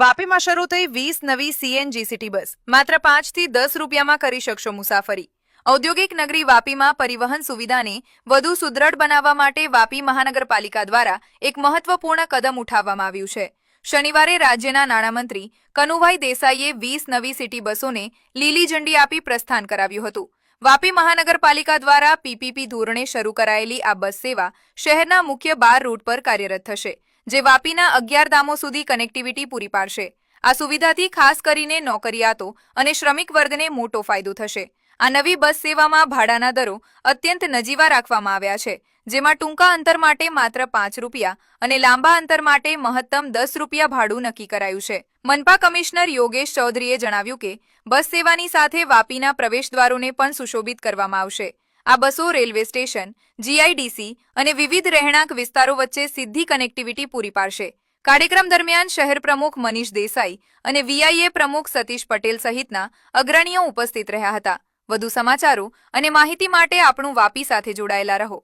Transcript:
વાપીમાં શરૂ થઈ 20 નવી સીએનજી સિટી બસ માત્ર 5 થી 10 રૂપિયામાં કરી શકશો મુસાફરી। ઔદ્યોગિક નગરી વાપીમાં પરિવહન સુવિધાને વધુ સુદૃઢ બનાવવા માટે વાપી મહાનગરપાલિકા દ્વારા એક મહત્વપૂર્ણ કદમ ઉઠાવવામાં આવ્યું છે। શનિવારે રાજ્યના નાણામંત્રી કનુભાઈ દેસાઈએ 20 નવી સિટી બસોને લીલી ઝંડી આપી પ્રસ્થાન કરાવ્યું હતું। વાપી મહાનગરપાલિકા દ્વારા પીપીપી ધોરણે શરૂ કરાયેલી આ બસ સેવા શહેરના મુખ્ય 12 રૂટ પર કાર્યરત થશે, જે વાપીના 11 ધામો સુધી કનેક્ટિવિટી પૂરી પાડશે। આ સુવિધાથી ખાસ કરીને નોકરિયાતો અને શ્રમિક વર્ગને મોટો ફાયદો થશે। આ નવી બસ સેવામાં ભાડાના દરો અત્યંત નજીવા રાખવામાં આવ્યા છે, જેમાં ટૂંકા અંતર માટે માત્ર 5 રૂપિયા અને લાંબા અંતર માટે મહત્તમ 10 રૂપિયા ભાડું નક્કી કરાયું છે। મનપા કમિશનર યોગેશ ચૌધરીએ જણાવ્યું કે બસ સેવાની સાથે વાપીના પ્રવેશદ્વારોને પણ સુશોભિત કરવામાં આવશે। આ બસો રેલવે સ્ટેશન, જીઆઈડીસી અને વિવિધ રહેણાંક વિસ્તારો વચ્ચે સીધી કનેક્ટિવિટી પૂરી પાડશે। કાર્યક્રમ દરમિયાન શહેર પ્રમુખ મનીષ દેસાઈ અને વીઆઈએ પ્રમુખ સતીશ પટેલ સહિતના અગ્રણીઓ ઉપસ્થિત રહ્યા હતા। વધુ સમાચારો અને માહિતી માટે આપણું વાપી સાથે જોડાયેલા રહો।